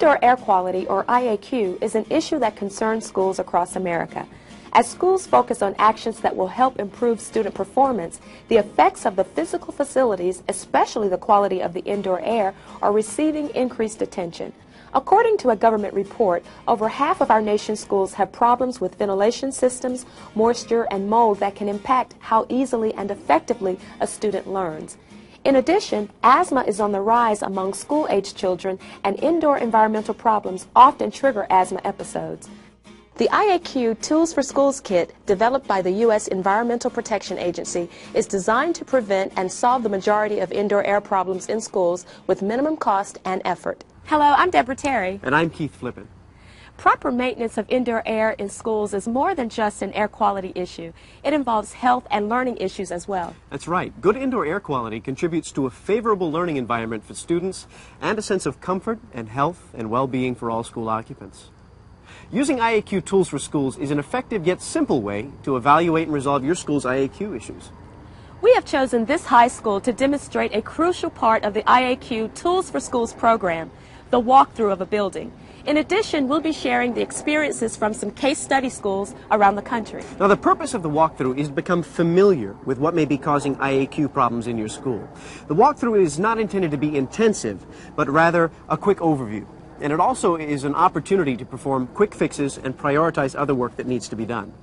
Indoor air quality, or IAQ, is an issue that concerns schools across America. As schools focus on actions that will help improve student performance, the effects of the physical facilities, especially the quality of the indoor air, are receiving increased attention. According to a government report, over half of our nation's schools have problems with ventilation systems, moisture, and mold that can impact how easily and effectively a student learns. In addition, asthma is on the rise among school-age children, and indoor environmental problems often trigger asthma episodes. The IAQ Tools for Schools kit, developed by the U.S. Environmental Protection Agency, is designed to prevent and solve the majority of indoor air problems in schools with minimum cost and effort. Hello, I'm Deborah Terry. And I'm Keith Flippin. Proper maintenance of indoor air in schools is more than just an air quality issue. It involves health and learning issues as well. That's right. Good indoor air quality contributes to a favorable learning environment for students and a sense of comfort and health and well-being for all school occupants. Using IAQ Tools for Schools is an effective yet simple way to evaluate and resolve your school's IAQ issues. We have chosen this high school to demonstrate a crucial part of the IAQ Tools for Schools program, the walkthrough of a building. In addition, we'll be sharing the experiences from some case study schools around the country. Now, the purpose of the walkthrough is to become familiar with what may be causing IAQ problems in your school. The walkthrough is not intended to be intensive, but rather a quick overview. And it also is an opportunity to perform quick fixes and prioritize other work that needs to be done.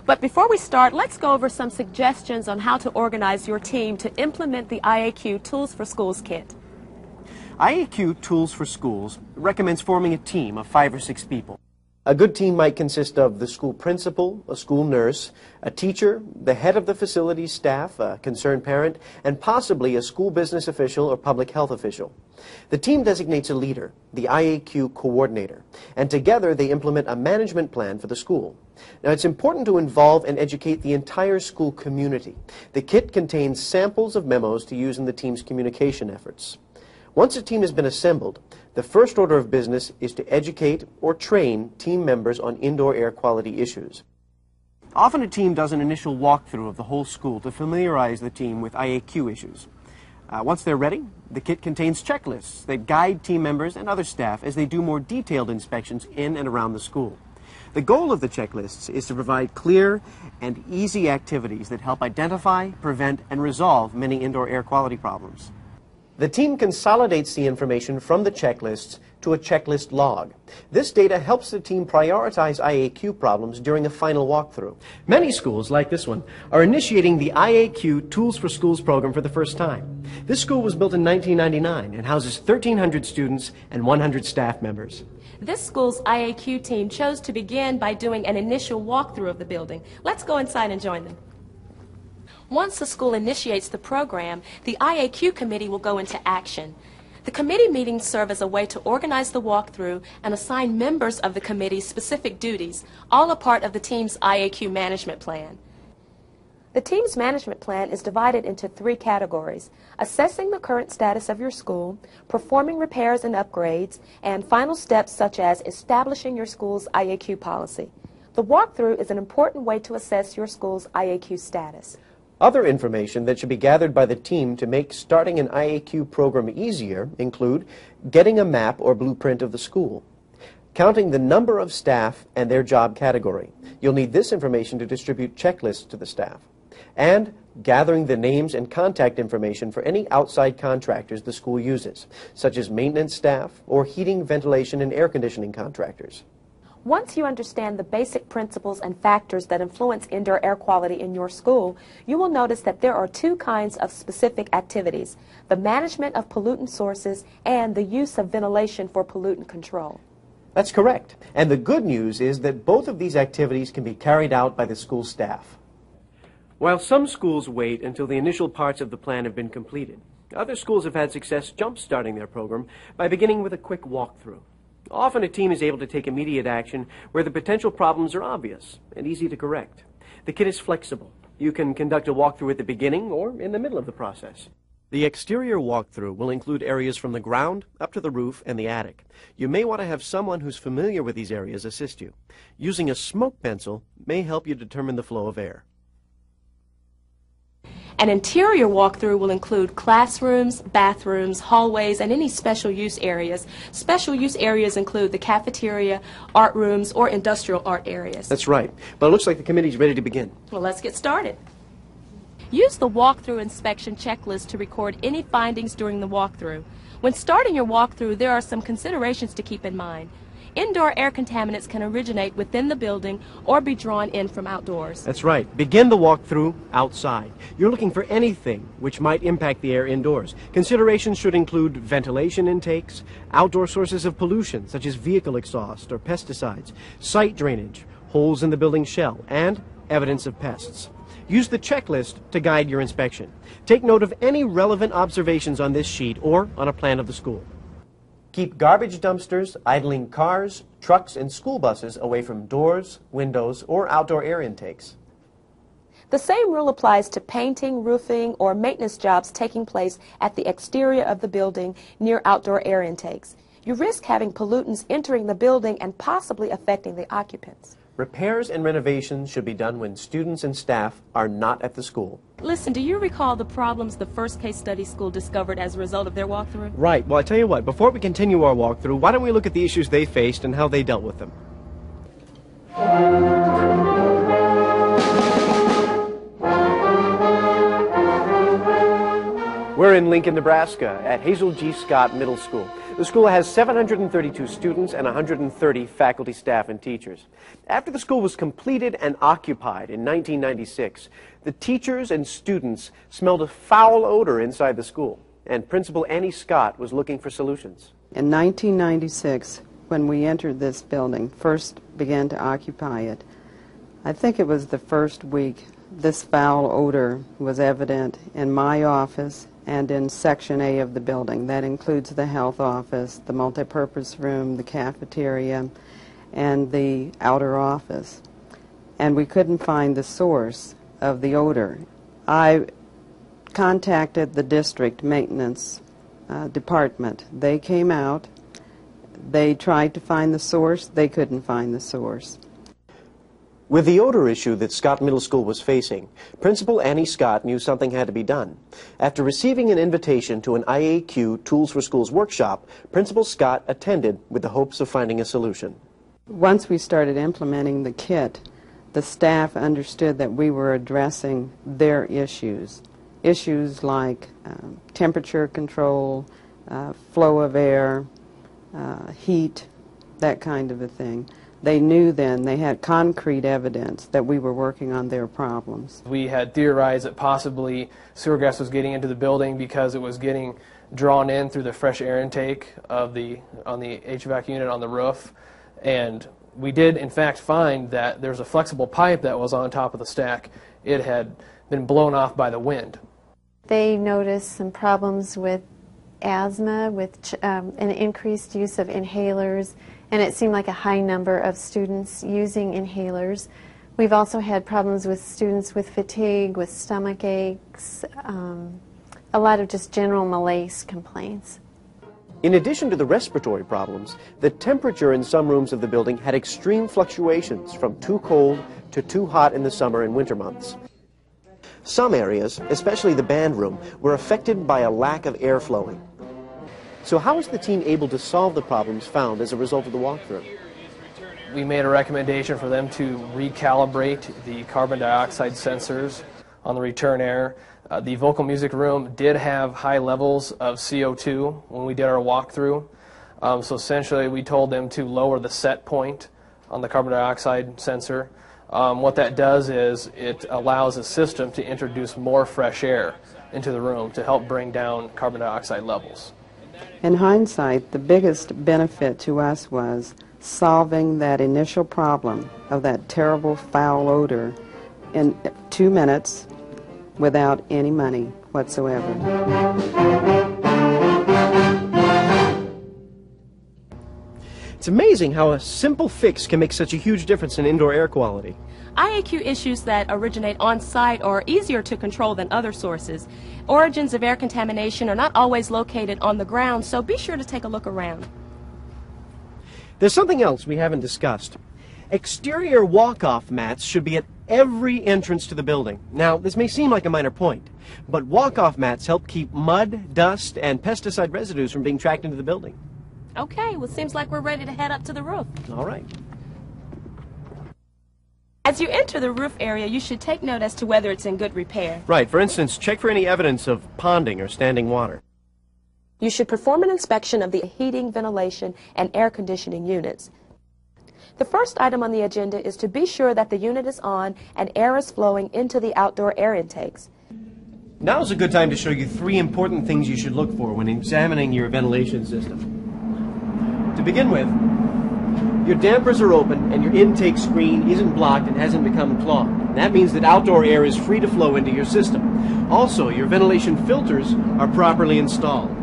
But before we start, let's go over some suggestions on how to organize your team to implement the IAQ Tools for Schools kit. IAQ Tools for Schools recommends forming a team of 5 or 6 people. A good team might consist of the school principal, a school nurse, a teacher, the head of the facilities staff, a concerned parent, and possibly a school business official or public health official. The team designates a leader, the IAQ coordinator, and together they implement a management plan for the school. Now, it's important to involve and educate the entire school community. The kit contains samples of memos to use in the team's communication efforts. Once a team has been assembled, the first order of business is to educate or train team members on indoor air quality issues. Often a team does an initial walkthrough of the whole school to familiarize the team with IAQ issues. Once they're ready, the kit contains checklists that guide team members and other staff as they do more detailed inspections in and around the school. The goal of the checklists is to provide clear and easy activities that help identify, prevent, and resolve many indoor air quality problems. The team consolidates the information from the checklists to a checklist log. This data helps the team prioritize IAQ problems during a final walkthrough. Many schools, like this one, are initiating the IAQ Tools for Schools program for the first time. This school was built in 1999 and houses 1,300 students and 100 staff members. This school's IAQ team chose to begin by doing an initial walkthrough of the building. Let's go inside and join them. Once the school initiates the program, the IAQ committee will go into action. The committee meetings serve as a way to organize the walkthrough and assign members of the committee specific duties, all a part of the team's IAQ management plan. The team's management plan is divided into 3 categories: assessing the current status of your school, performing repairs and upgrades, and final steps such as establishing your school's IAQ policy. The walkthrough is an important way to assess your school's IAQ status. Other information that should be gathered by the team to make starting an IAQ program easier include getting a map or blueprint of the school, counting the number of staff and their job category. You'll need this information to distribute checklists to the staff, and gathering the names and contact information for any outside contractors the school uses, such as maintenance staff or heating, ventilation, and air conditioning contractors. Once you understand the basic principles and factors that influence indoor air quality in your school, you will notice that there are 2 kinds of specific activities: the management of pollutant sources and the use of ventilation for pollutant control. That's correct. And the good news is that both of these activities can be carried out by the school staff. While some schools wait until the initial parts of the plan have been completed, other schools have had success jump-starting their program by beginning with a quick walkthrough. Often a team is able to take immediate action where the potential problems are obvious and easy to correct. The kit is flexible. You can conduct a walkthrough at the beginning or in the middle of the process. The exterior walkthrough will include areas from the ground up to the roof and the attic. You may want to have someone who's familiar with these areas assist you. Using a smoke pencil may help you determine the flow of air. An interior walkthrough will include classrooms, bathrooms, hallways, and any special use areas. Special use areas include the cafeteria, art rooms, or industrial art areas. That's right. But it looks like the committee's ready to begin. Well, let's get started. Use the walkthrough inspection checklist to record any findings during the walkthrough. When starting your walkthrough, there are some considerations to keep in mind. Indoor air contaminants can originate within the building or be drawn in from outdoors. That's right. Begin the walkthrough outside. You're looking for anything which might impact the air indoors. Considerations should include ventilation intakes, outdoor sources of pollution such as vehicle exhaust or pesticides, site drainage, holes in the building shell, and evidence of pests. Use the checklist to guide your inspection. Take note of any relevant observations on this sheet or on a plan of the school. Keep garbage dumpsters, idling cars, trucks, and school buses away from doors, windows, or outdoor air intakes. The same rule applies to painting, roofing, or maintenance jobs taking place at the exterior of the building near outdoor air intakes. You risk having pollutants entering the building and possibly affecting the occupants. Repairs and renovations should be done when students and staff are not at the school. Listen, do you recall the problems the first case study school discovered as a result of their walkthrough? Right. Well, I tell you what, before we continue our walkthrough, why don't we look at the issues they faced and how they dealt with them? We're in Lincoln, Nebraska at Hazel G. Scott Middle School. The school has 732 students and 130 faculty, staff, and teachers. After the school was completed and occupied in 1996, the teachers and students smelled a foul odor inside the school, and Principal Annie Scott was looking for solutions. In 1996, when we entered this building, first began to occupy it, I think it was the first week, this foul odor was evident in my office and in Section A of the building. That includes the health office, the multipurpose room, the cafeteria, and the outer office. And we couldn't find the source of the odor. I contacted the district maintenance department. They came out. They tried to find the source. They couldn't find the source. With the odor issue that Scott Middle School was facing, Principal Annie Scott knew something had to be done. After receiving an invitation to an IAQ Tools for Schools workshop, Principal Scott attended with the hopes of finding a solution. Once we started implementing the kit, the staff understood that we were addressing their issues. Issues like temperature control, flow of air, heat, that kind of a thing. They knew then, they had concrete evidence that we were working on their problems. We had theorized that possibly sewer gas was getting into the building because it was getting drawn in through the fresh air intake on the HVAC unit on the roof. And we did, in fact, find that there's a flexible pipe that was on top of the stack. It had been blown off by the wind. They noticed some problems with asthma, with an increased use of inhalers, and it seemed like a high number of students using inhalers. We've also had problems with students with fatigue, with stomach aches, a lot of just general malaise complaints. In addition to the respiratory problems, the temperature in some rooms of the building had extreme fluctuations from too cold to too hot in the summer and winter months. Some areas, especially the band room, were affected by a lack of air flowing. So how was the team able to solve the problems found as a result of the walkthrough? We made a recommendation for them to recalibrate the carbon dioxide sensors on the return air. The vocal music room did have high levels of CO2 when we did our walkthrough. So essentially we told them to lower the set point on the carbon dioxide sensor. What that does is it allows the system to introduce more fresh air into the room to help bring down carbon dioxide levels. In hindsight, the biggest benefit to us was solving that initial problem of that terrible foul odor in 2 minutes without any money whatsoever. It's amazing how a simple fix can make such a huge difference in indoor air quality. IAQ issues that originate on-site are easier to control than other sources. Origins of air contamination are not always located on the ground, so be sure to take a look around. There's something else we haven't discussed. Exterior walk-off mats should be at every entrance to the building. Now, this may seem like a minor point, but walk-off mats help keep mud, dust, and pesticide residues from being tracked into the building. Okay, well, seems like we're ready to head up to the roof. All right. As you enter the roof area, you should take note as to whether it's in good repair. Right. For instance, check for any evidence of ponding or standing water. You should perform an inspection of the heating, ventilation, and air conditioning units. The first item on the agenda is to be sure that the unit is on and air is flowing into the outdoor air intakes. Now's a good time to show you 3 important things you should look for when examining your ventilation system. To begin with, your dampers are open and your intake screen isn't blocked and hasn't become clogged. That means that outdoor air is free to flow into your system. Also, your ventilation filters are properly installed.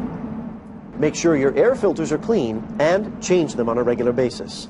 Make sure your air filters are clean and change them on a regular basis.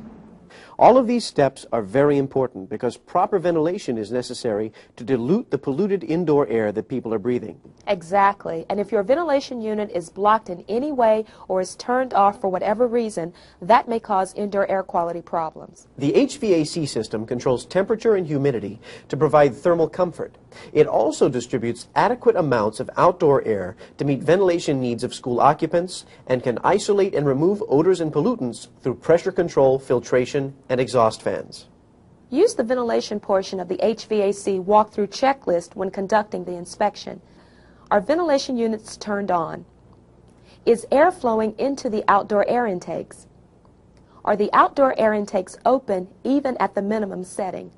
All of these steps are very important because proper ventilation is necessary to dilute the polluted indoor air that people are breathing. Exactly. And if your ventilation unit is blocked in any way or is turned off for whatever reason, that may cause indoor air quality problems. The HVAC system controls temperature and humidity to provide thermal comfort. It also distributes adequate amounts of outdoor air to meet ventilation needs of school occupants and can isolate and remove odors and pollutants through pressure control, filtration, and exhaust fans. Use the ventilation portion of the HVAC walkthrough checklist when conducting the inspection. Are ventilation units turned on? Is air flowing into the outdoor air intakes? Are the outdoor air intakes open even at the minimum setting?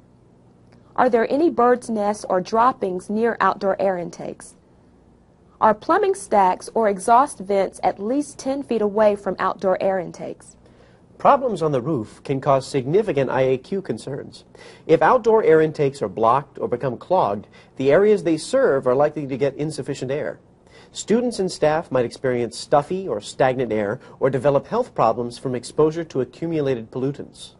Are there any birds' nests or droppings near outdoor air intakes? Are plumbing stacks or exhaust vents at least 10 feet away from outdoor air intakes? Problems on the roof can cause significant IAQ concerns. If outdoor air intakes are blocked or become clogged, the areas they serve are likely to get insufficient air. Students and staff might experience stuffy or stagnant air or develop health problems from exposure to accumulated pollutants.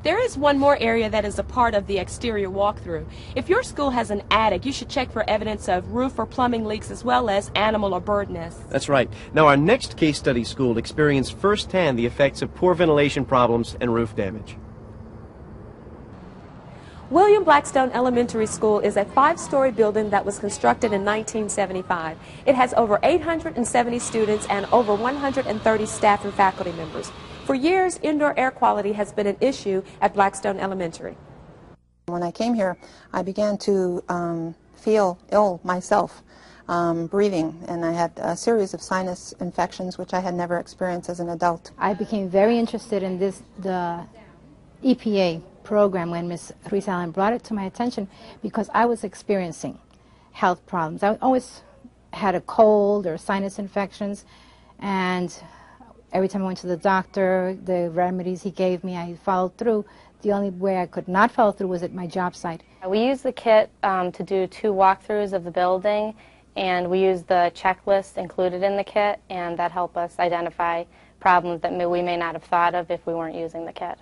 There is one more area that is a part of the exterior walkthrough. If your school has an attic, you should check for evidence of roof or plumbing leaks as well as animal or bird nests. That's right. Now, our next case study school experienced firsthand the effects of poor ventilation problems and roof damage. William Blackstone Elementary School is a 5-story building that was constructed in 1975. It has over 870 students and over 130 staff and faculty members. For years, indoor air quality has been an issue at Blackstone Elementary. When I came here, I began to feel ill myself, breathing, and I had a series of sinus infections which I had never experienced as an adult. I became very interested in the EPA program when Ms. Ruiz Allen brought it to my attention because I was experiencing health problems. I always had a cold or sinus infections, and every time I went to the doctor, the remedies he gave me, I followed through. The only way I could not follow through was at my job site. We used the kit to do 2 walkthroughs of the building, and we used the checklist included in the kit, and that helped us identify problems that we may not have thought of if we weren't using the kit.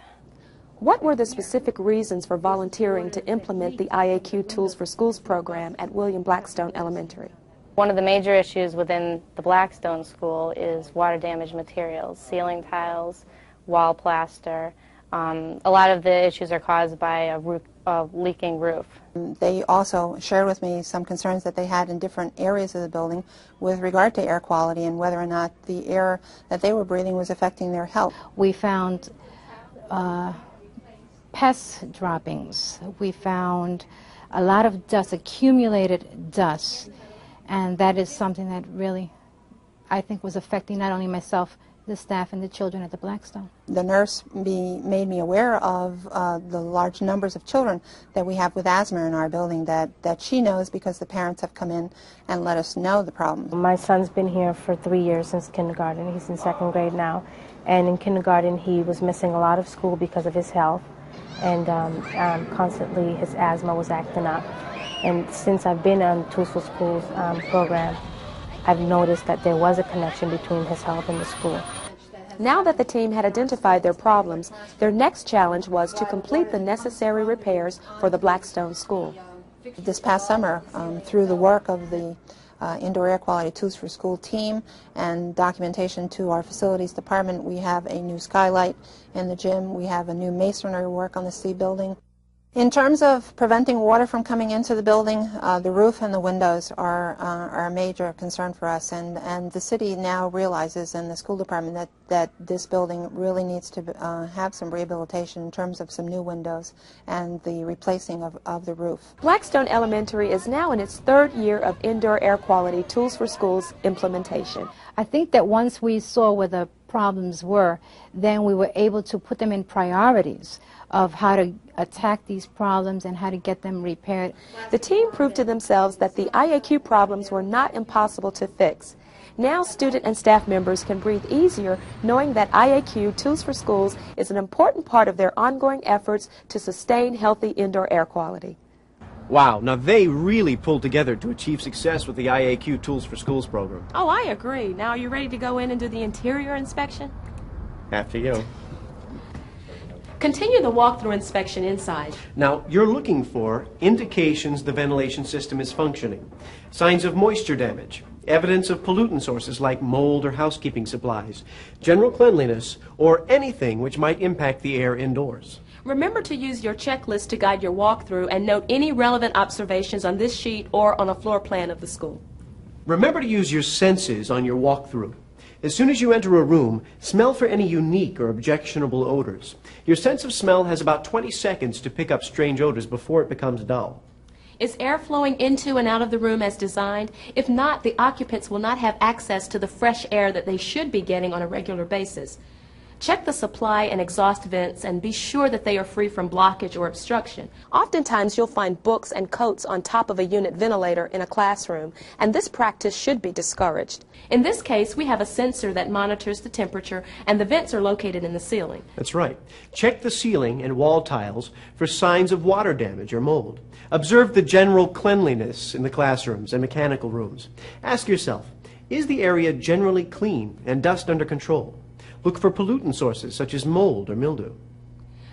What were the specific reasons for volunteering to implement the IAQ Tools for Schools program at William Blackstone Elementary? One of the major issues within the Blackstone School is water damage materials, ceiling tiles, wall plaster. A lot of the issues are caused by a leaking roof. They also shared with me some concerns that they had in different areas of the building with regard to air quality and whether or not the air that they were breathing was affecting their health. We found pest droppings. We found a lot of dust, accumulated dust. And that is something that really, I think, was affecting not only myself, the staff, and the children at the Blackstone. The nurse made me aware of the large numbers of children that we have with asthma in our building that she knows because the parents have come in and let us know the problem. My son's been here for 3 years since kindergarten. He's in 2nd grade now. And in kindergarten, he was missing a lot of school because of his health. And constantly his asthma was acting up. And since I've been on Tools for Schools program, I've noticed that there was a connection between his health and the school. Now that the team had identified their problems, their next challenge was to complete the necessary repairs for the Blackstone School. This past summer, through the work of the Indoor Air Quality Tools for School team and documentation to our facilities department, we have a new skylight in the gym, we have a new masonry work on the C building. In terms of preventing water from coming into the building, the roof and the windows are a major concern for us, and the city now realizes, and the school department, that this building really needs to have some rehabilitation in terms of some new windows and the replacing of the roof. Blackstone Elementary is now in its third year of indoor air quality Tools for Schools implementation. I think that once we saw where the problems were, then we were able to put them in priorities of how to attack these problems and how to get them repaired. The team proved to themselves that the IAQ problems were not impossible to fix. Now student and staff members can breathe easier knowing that IAQ Tools for Schools is an important part of their ongoing efforts to sustain healthy indoor air quality. Wow, now they really pulled together to achieve success with the IAQ Tools for Schools program. Oh, I agree. Now are you ready to go in and do the interior inspection? After you. Continue the walkthrough inspection inside. Now, you're looking for indications the ventilation system is functioning, signs of moisture damage, evidence of pollutant sources like mold or housekeeping supplies, general cleanliness, or anything which might impact the air indoors. Remember to use your checklist to guide your walkthrough and note any relevant observations on this sheet or on a floor plan of the school. Remember to use your senses on your walkthrough. As soon as you enter a room, smell for any unique or objectionable odors. Your sense of smell has about 20 seconds to pick up strange odors before it becomes dull. Is air flowing into and out of the room as designed? If not, the occupants will not have access to the fresh air that they should be getting on a regular basis. Check the supply and exhaust vents and be sure that they are free from blockage or obstruction. Oftentimes you'll find books and coats on top of a unit ventilator in a classroom, and this practice should be discouraged. In this case, we have a sensor that monitors the temperature, and the vents are located in the ceiling. That's right. Check the ceiling and wall tiles for signs of water damage or mold. Observe the general cleanliness in the classrooms and mechanical rooms. Ask yourself, is the area generally clean and dust under control? Look for pollutant sources such as mold or mildew.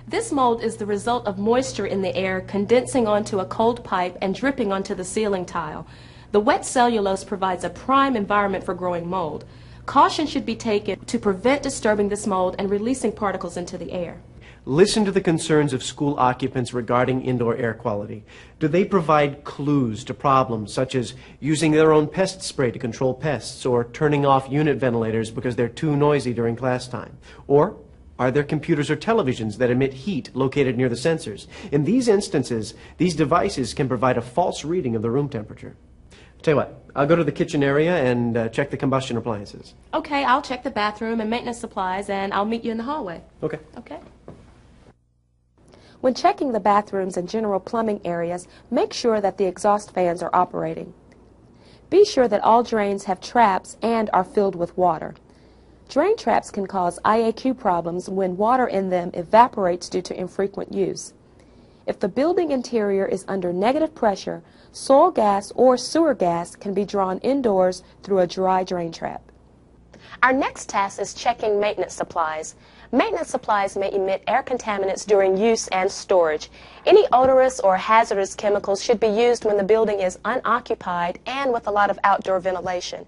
This mold is the result of moisture in the air condensing onto a cold pipe and dripping onto the ceiling tile. The wet cellulose provides a prime environment for growing mold. Caution should be taken to prevent disturbing this mold and releasing particles into the air. Listen to the concerns of school occupants regarding indoor air quality. Do they provide clues to problems such as using their own pest spray to control pests or turning off unit ventilators because they're too noisy during class time? Or are there computers or televisions that emit heat located near the sensors? In these instances, these devices can provide a false reading of the room temperature. Tell you what, I'll go to the kitchen area and check the combustion appliances. Okay, I'll check the bathroom and maintenance supplies, and I'll meet you in the hallway. Okay. Okay. When checking the bathrooms and general plumbing areas, make sure that the exhaust fans are operating. Be sure that all drains have traps and are filled with water. Drain traps can cause IAQ problems when water in them evaporates due to infrequent use. If the building interior is under negative pressure, soil gas or sewer gas can be drawn indoors through a dry drain trap. Our next task is checking maintenance supplies. Maintenance supplies may emit air contaminants during use and storage. Any odorous or hazardous chemicals should be used when the building is unoccupied and with a lot of outdoor ventilation.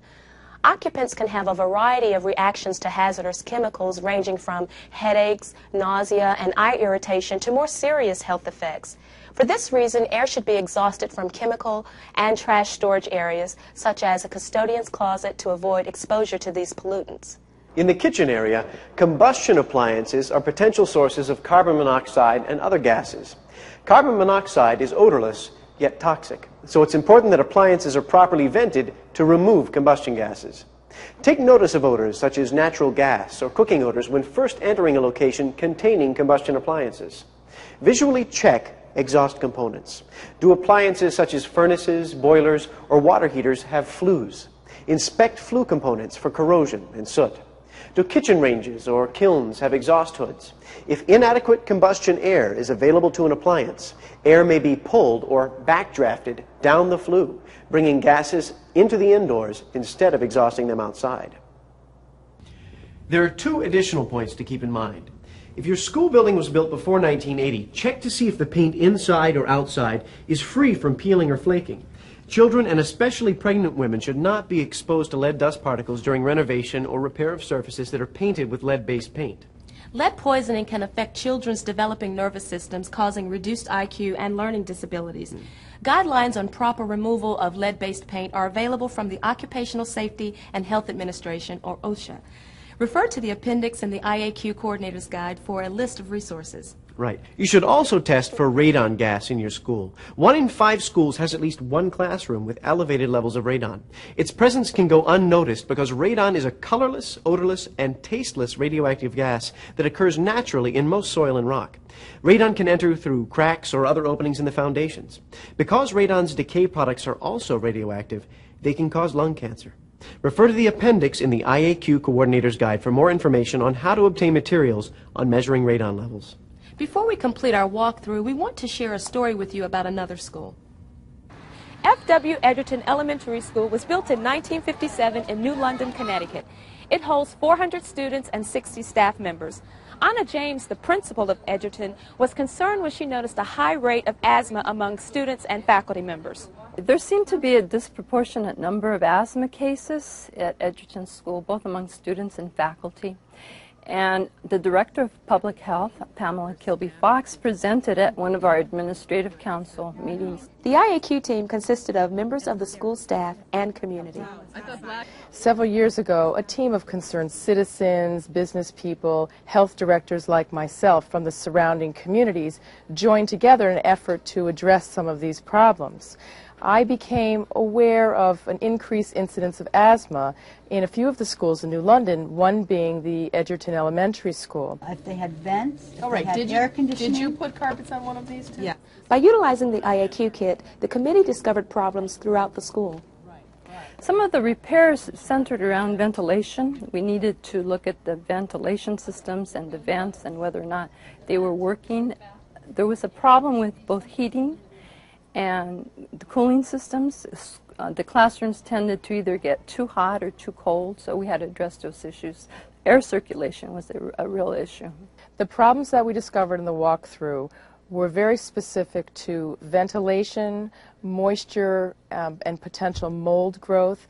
Occupants can have a variety of reactions to hazardous chemicals ranging from headaches, nausea, and eye irritation to more serious health effects. For this reason, air should be exhausted from chemical and trash storage areas, such as a custodian's closet, to avoid exposure to these pollutants. In the kitchen area, combustion appliances are potential sources of carbon monoxide and other gases. Carbon monoxide is odorless, yet toxic. So it's important that appliances are properly vented to remove combustion gases. Take notice of odors such as natural gas or cooking odors when first entering a location containing combustion appliances. Visually check exhaust components. Do appliances such as furnaces, boilers, or water heaters have flues? Inspect flue components for corrosion and soot. Do kitchen ranges or kilns have exhaust hoods? If inadequate combustion air is available to an appliance, air may be pulled or backdrafted down the flue, bringing gases into the indoors instead of exhausting them outside. There are two additional points to keep in mind. If your school building was built before 1980, check to see if the paint inside or outside is free from peeling or flaking. Children and especially pregnant women should not be exposed to lead dust particles during renovation or repair of surfaces that are painted with lead-based paint. Lead poisoning can affect children's developing nervous systems, causing reduced IQ and learning disabilities. Guidelines on proper removal of lead-based paint are available from the Occupational Safety and Health Administration, or OSHA. Refer to the appendix in the IAQ Coordinator's Guide for a list of resources. Right. You should also test for radon gas in your school. 1 in 5 schools has at least one classroom with elevated levels of radon. Its presence can go unnoticed because radon is a colorless, odorless, and tasteless radioactive gas that occurs naturally in most soil and rock. Radon can enter through cracks or other openings in the foundations. Because radon's decay products are also radioactive, they can cause lung cancer. Refer to the appendix in the IAQ Coordinator's Guide for more information on how to obtain materials on measuring radon levels. Before we complete our walkthrough, we want to share a story with you about another school. F.W. Edgerton Elementary School was built in 1957 in New London, Connecticut. It holds 400 students and 60 staff members. Anna James, the principal of Edgerton, was concerned when she noticed a high rate of asthma among students and faculty members. There seemed to be a disproportionate number of asthma cases at Edgerton School, both among students and faculty. And the Director of Public Health, Pamela Kilby-Fox, presented at one of our Administrative Council meetings. The IAQ team consisted of members of the school staff and community. Several years ago, a team of concerned citizens, business people, health directors like myself from the surrounding communities joined together in an effort to address some of these problems. I became aware of an increased incidence of asthma in a few of the schools in New London, one being the Edgerton Elementary School. If they had vents, if they had air conditioning. Did you put carpets on one of these too? Yeah. By utilizing the IAQ kit, the committee discovered problems throughout the school. Some of the repairs centered around ventilation. We needed to look at the ventilation systems and the vents and whether or not they were working. There was a problem with both heating and the cooling systems. The classrooms tended to either get too hot or too cold, so we had to address those issues. Air circulation was a real issue. The problems that we discovered in the walkthrough were very specific to ventilation, moisture, and potential mold growth.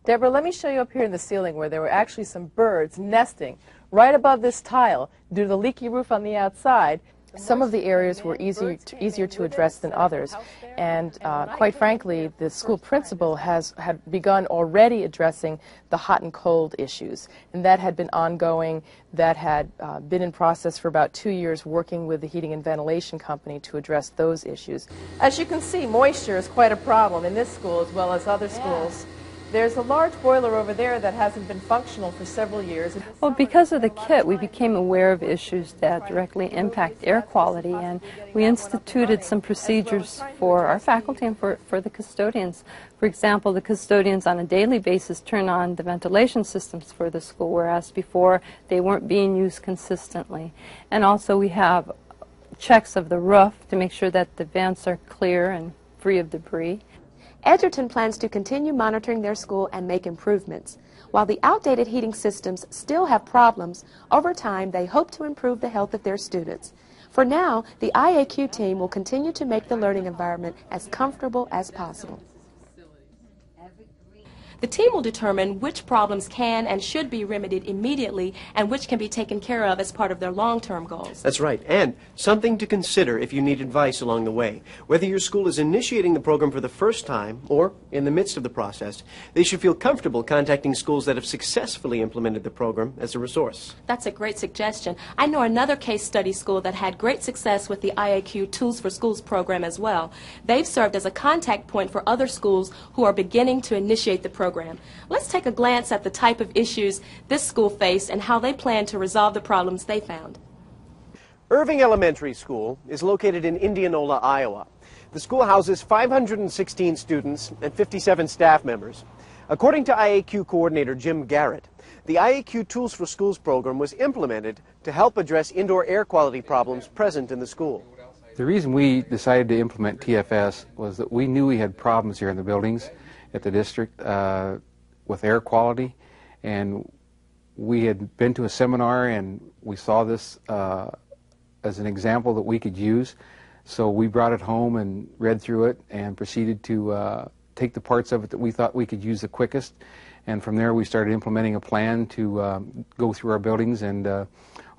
Deborah, let me show you up here in the ceiling where there were actually some birds nesting right above this tile due to the leaky roof on the outside. Some of the areas were easier to address than others, and quite frankly, the school principal had begun already addressing the hot and cold issues, and that had been ongoing. That had been in process for about 2 years, working with the heating and ventilation company to address those issues. As you can see, moisture is quite a problem in this school as well as other schools. There's a large boiler over there that hasn't been functional for several years. Well, because of the kit, we became aware of issues that directly impact air quality, and we instituted some procedures for our faculty and for the custodians. For example, the custodians on a daily basis turn on the ventilation systems for the school, whereas before they weren't being used consistently. And also we have checks of the roof to make sure that the vents are clear and free of debris. Edgerton plans to continue monitoring their school and make improvements. While the outdated heating systems still have problems, over time they hope to improve the health of their students. For now, the IAQ team will continue to make the learning environment as comfortable as possible. The team will determine which problems can and should be remedied immediately and which can be taken care of as part of their long-term goals. That's right, and something to consider if you need advice along the way. Whether your school is initiating the program for the first time or in the midst of the process, they should feel comfortable contacting schools that have successfully implemented the program as a resource. That's a great suggestion. I know another case study school that had great success with the IAQ Tools for Schools program as well. They've served as a contact point for other schools who are beginning to initiate the program. Let's take a glance at the type of issues this school faced and how they plan to resolve the problems they found. Irving Elementary School is located in Indianola, Iowa. The school houses 516 students and 57 staff members. According to IAQ coordinator Jim Garrett, the IAQ Tools for Schools program was implemented to help address indoor air quality problems present in the school. The reason we decided to implement TFS was that we knew we had problems here in the buildings at the district with air quality, and we had been to a seminar and we saw this as an example that we could use, so we brought it home and read through it and proceeded to take the parts of it that we thought we could use the quickest And from there we started implementing a plan to go through our buildings, and our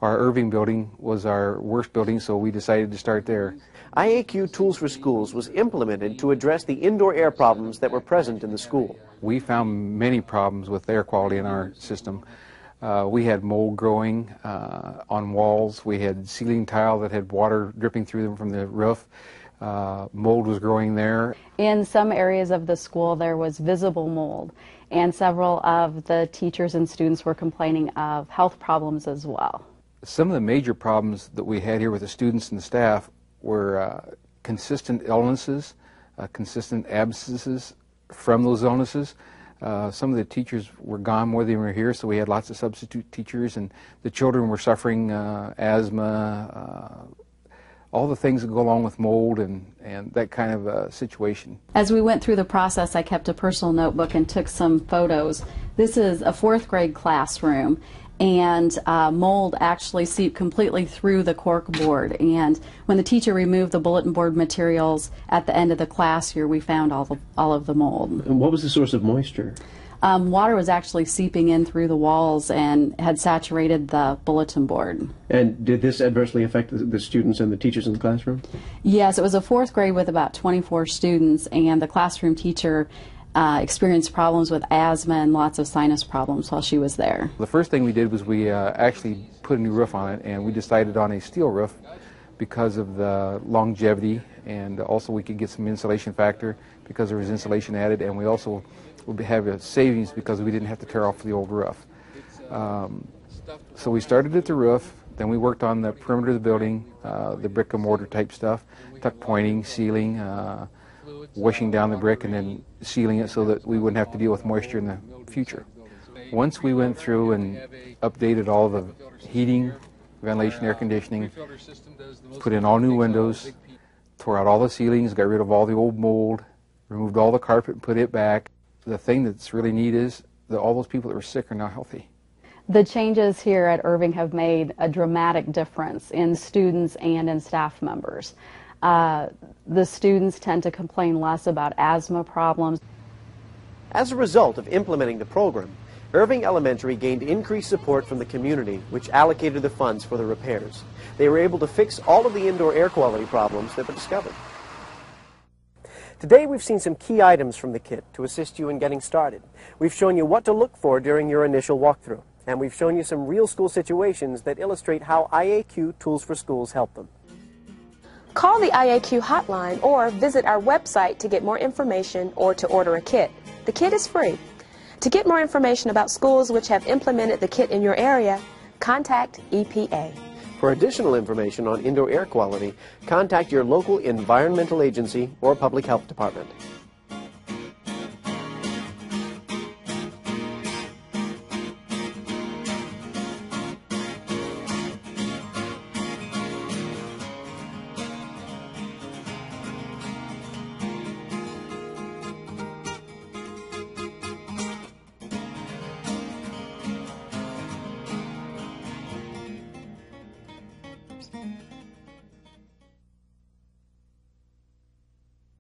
Irving building was our worst building, so we decided to start there. IAQ Tools for Schools was implemented to address the indoor air problems that were present in the school. We found many problems with air quality in our system. We had mold growing on walls. We had ceiling tile that had water dripping through them from the roof. Mold was growing there. In some areas of the school there was visible mold, and several of the teachers and students were complaining of health problems as well. Some of the major problems that we had here with the students and the staff were consistent illnesses, consistent absences from those illnesses. Some of the teachers were gone more than we were here, so we had lots of substitute teachers, and the children were suffering asthma, all the things that go along with mold and that kind of situation. As we went through the process, I kept a personal notebook and took some photos. This is a 4th grade classroom, and mold actually seeped completely through the cork board. And when the teacher removed the bulletin board materials at the end of the class year, we found all of the mold. And what was the source of moisture? Water was actually seeping in through the walls and had saturated the bulletin board. And did this adversely affect the students and the teachers in the classroom? Yes, it was a 4th grade with about 24 students, and the classroom teacher experienced problems with asthma and lots of sinus problems while she was there. The first thing we did was we actually put a new roof on it, and we decided on a steel roof because of the longevity, and also we could get some insulation factor because there was insulation added, and we also would have a savings because we didn't have to tear off the old roof. So we started at the roof, then we worked on the perimeter of the building, the brick and mortar type stuff, tuck pointing, sealing, washing down the brick and then sealing it so that we wouldn't have to deal with moisture in the future. Once we went through and updated all the heating, ventilation, air conditioning, put in all new windows, tore out all the ceilings, got rid of all the old mold, removed all the carpet and put it back. The thing that's really neat is that all those people that were sick are now healthy. The changes here at Irving have made a dramatic difference in students and in staff members. The students tend to complain less about asthma problems. As a result of implementing the program, Irving Elementary gained increased support from the community, which allocated the funds for the repairs. They were able to fix all of the indoor air quality problems that were discovered. Today we've seen some key items from the kit to assist you in getting started. We've shown you what to look for during your initial walkthrough, and we've shown you some real school situations that illustrate how IAQ Tools for Schools help them. Call the IAQ hotline or visit our website to get more information or to order a kit. The kit is free. To get more information about schools which have implemented the kit in your area, contact EPA. For additional information on indoor air quality, contact your local environmental agency or public health department.